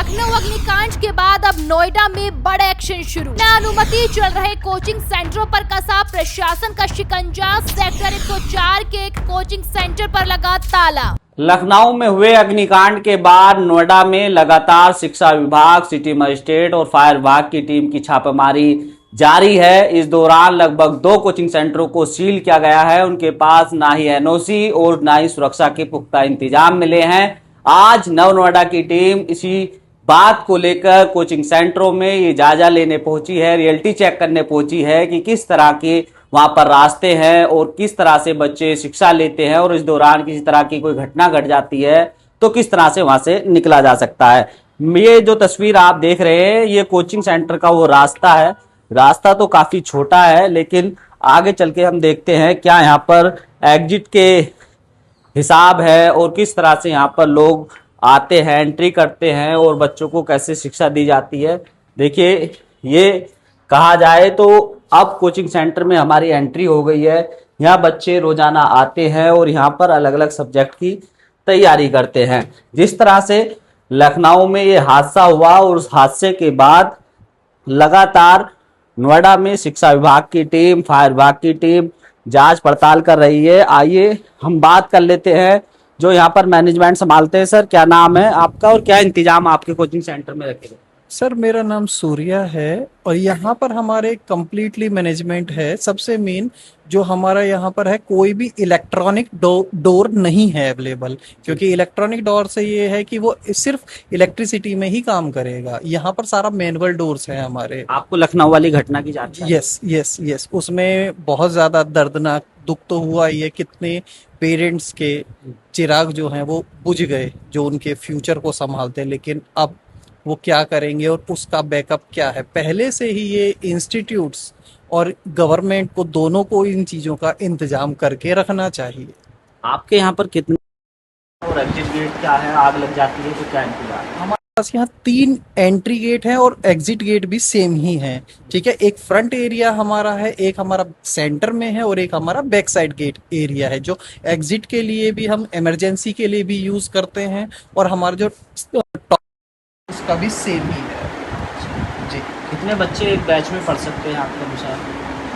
लखनऊ अग्निकांड के बाद अब नोएडा में बड़ा एक्शन शुरू। बिना अनुमति चल रहे कोचिंग सेंटरों पर कसा प्रशासन का शिकंजा। सेक्टर 104 के एक कोचिंग सेंटर पर लगा ताला। लखनऊ में हुए अग्निकांड के बाद नोएडा में लगातार शिक्षा विभाग, सिटी मजिस्ट्रेट और फायर विभाग की टीम की छापेमारी जारी है। इस दौरान लगभग 2 कोचिंग सेंटरों को सील किया गया है। उनके पास ना ही एनओसी और ना ही सुरक्षा के पुख्ता इंतजाम मिले हैं। आज नव नोएडा की टीम इसी बात को लेकर कोचिंग सेंटरों में ये जायजा लेने पहुंची है, रियलिटी चेक करने पहुंची है कि किस तरह के वहां पर रास्ते हैं और किस तरह से बच्चे शिक्षा लेते हैं, और इस दौरान किसी तरह की कोई घटना घट जाती है तो किस तरह से वहां से निकला जा सकता है। ये जो तस्वीर आप देख रहे हैं ये कोचिंग सेंटर का वो रास्ता है। रास्ता तो काफी छोटा है, लेकिन आगे चल के हम देखते हैं क्या यहाँ पर एग्जिट के हिसाब है और किस तरह से यहाँ पर लोग आते हैं, एंट्री करते हैं और बच्चों को कैसे शिक्षा दी जाती है। देखिए, ये कहा जाए तो अब कोचिंग सेंटर में हमारी एंट्री हो गई है। यहाँ बच्चे रोजाना आते हैं और यहाँ पर अलग अलग सब्जेक्ट की तैयारी करते हैं। जिस तरह से लखनऊ में ये हादसा हुआ और उस हादसे के बाद लगातार नोएडा में शिक्षा विभाग की टीम, फायर विभाग की टीम जांच पड़ताल कर रही है। आइए हम बात कर लेते हैं जो यहाँ पर मैनेजमेंट संभालते हैं। सर, क्या नाम है आपका और क्या इंतजाम आपके कोचिंग सेंटर में रखे गए? सर, मेरा नाम सूर्या है और यहाँ पर हमारे कंप्लीटली मैनेजमेंट है। सबसे मेन जो हमारा यहाँ पर है, कोई भी इलेक्ट्रॉनिक डोर नहीं है अवेलेबल, क्योंकि इलेक्ट्रॉनिक डोर से ये है कि वो सिर्फ इलेक्ट्रिसिटी में ही काम करेगा। यहाँ पर सारा मैनुअल डोर्स है हमारे। आपको लखनऊ वाली घटना की जानकारी? यस, उसमें बहुत ज्यादा दर्दनाक दुख तो हुआ ही है। कितने पेरेंट्स के चिराग जो हैं वो बुझ गए, जो उनके फ्यूचर को संभालते हैं, लेकिन अब वो क्या करेंगे और उसका बैकअप क्या है। पहले से ही ये इंस्टीट्यूट्स और गवर्नमेंट को दोनों को इन चीज़ों का इंतजाम करके रखना चाहिए। आपके यहाँ पर कितने और एग्जिट गेट क्या है? आग लग जाती है तो क्या इंतजाम? हमारे पास यहाँ 3 एंट्री गेट हैं और एग्जिट गेट भी सेम ही हैं। ठीक है, एक फ्रंट एरिया हमारा है, एक हमारा सेंटर में है और एक हमारा बैक साइड गेट एरिया है, जो एग्जिट के लिए भी हम इमरजेंसी के लिए भी यूज करते हैं, और हमारा जो उसका भी सेम ही है जी। कितने बच्चे एक बैच में पढ़ सकते हैं आपके अनुसार?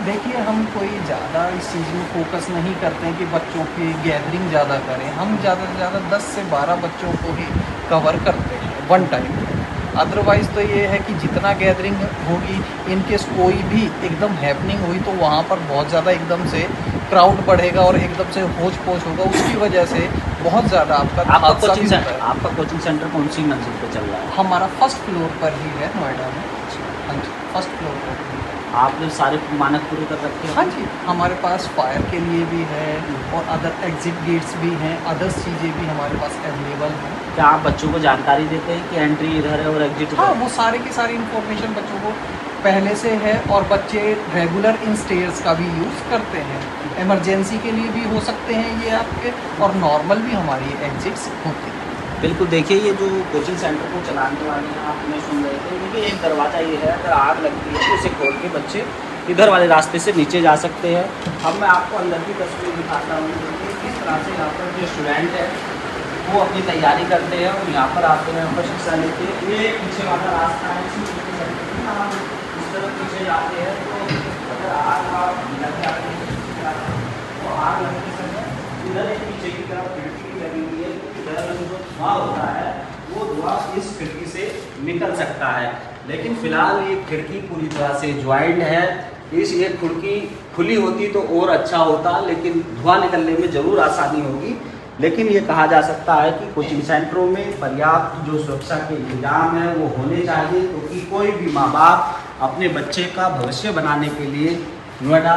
देखिए, हम कोई ज़्यादा इस चीज़ में फोकस नहीं करते हैं कि बच्चों की गैदरिंग ज़्यादा करें। हम ज़्यादा से ज़्यादा 10 से 12 बच्चों को ही कवर करते हैं वन टाइम। अदरवाइज़ तो ये है कि जितना गैदरिंग होगी, इनकेस कोई भी एकदम हैपनिंग हुई तो वहाँ पर बहुत ज़्यादा एकदम से क्राउड बढ़ेगा और एकदम से होच पोच होगा। उसकी वजह से बहुत ज़्यादा आपका कोचिंग सेंटर कौन सी मंजिल पे चल रहा है? हमारा फर्स्ट फ्लोर पर ही है नोएडा में। हाँ जी, फर्स्ट फ्लोर पर ही। आपने सारे मानक पूरे कर रखे हैं? हाँ जी, हमारे पास फायर के लिए भी है और अदर एग्जिट गेट्स भी हैं, अदर्स चीज़ें भी हमारे पास अवेलेबल हैं। क्या आप बच्चों को जानकारी देते हैं कि एंट्री इधर है और एग्जिट इधर? हाँ, वो सारे की सारी इन्फॉर्मेशन बच्चों को पहले से है और बच्चे रेगुलर इन स्टेयर्स का भी यूज़ करते हैं। इमरजेंसी के लिए भी हो सकते हैं ये आपके, और नॉर्मल भी हमारी एग्जिट्स होते हैं। बिल्कुल, देखिए ये जो कोचिंग सेंटर को चलाने वाले हैं, आपने सुन रहे थे, देखिए एक दरवाज़ा ये है, अगर आग लगती है तो इसे खोल के बच्चे इधर वाले रास्ते से नीचे जा सकते हैं। अब मैं आपको अंदर की तस्वीर दिखाता हूँ। देखिए किस तरह से यहाँ पर जो स्टूडेंट है वो अपनी तैयारी करते हैं और यहाँ पर आते हैं, यहाँ पर शिक्षा लेते हैं। ये पीछे वाला रास्ता है, इस तरफ पीछे जाते हैं तो अगर आग लग जाती है तो आग लगने के समय इधर एक पीछे की तरफ खिड़की लगी हुई है, इधर जो धुआं होता है वो धुआं इस खिड़की से निकल सकता है। लेकिन फिलहाल ये खिड़की पूरी तरह से ज्वाइंट है। ये खिड़की खुली होती तो और अच्छा होता, लेकिन धुआं निकलने में ज़रूर आसानी होगी। लेकिन ये कहा जा सकता है कि कोचिंग सेंटरों में पर्याप्त जो सुरक्षा के इंतजाम है वो होने चाहिए, क्योंकि कोई भी माँ बाप अपने बच्चे का भविष्य बनाने के लिए नोएडा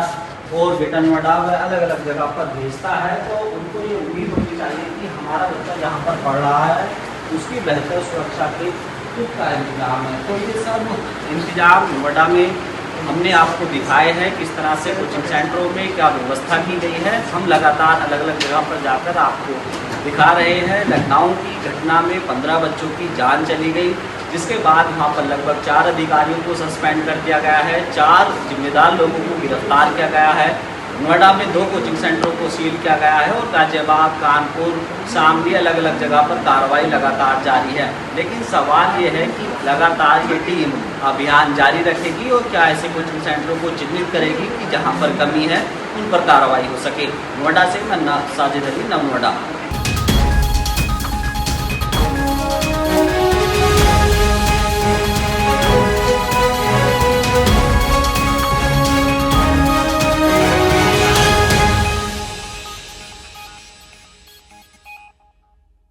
और ग्रेटर नोएडा व अलग अलग जगह पर भेजता है, तो उनको ये उम्मीद होनी चाहिए कि हमारा बच्चा जहाँ पर पढ़ रहा है उसकी बेहतर सुरक्षा के पुख्ता इंतजाम है। तो ये सब इंतजाम नोएडा में हमने आपको दिखाए हैं, किस तरह से कोचिंग सेंटरों में क्या व्यवस्था की गई है। हम लगातार अलग अलग जगह पर जाकर आपको दिखा रहे हैं। लखनऊ की घटना में 15 बच्चों की जान चली गई, जिसके बाद वहाँ पर लगभग 4 अधिकारियों को सस्पेंड कर दिया गया है, 4 जिम्मेदार लोगों को गिरफ्तार किया गया है। नोएडा में 2 कोचिंग सेंटरों को सील किया गया है और गाजियाबाद, कानपुर, शामली अलग अलग जगह पर कार्रवाई लगातार जारी है। लेकिन सवाल ये है कि लगातार ये टीम अभियान जारी रखेगी और क्या ऐसे कोचिंग सेंटरों को चिन्हित करेगी कि जहां पर कमी है उन पर कार्रवाई हो सके। नोएडा से मैं साजिद अली, नव नोएडा।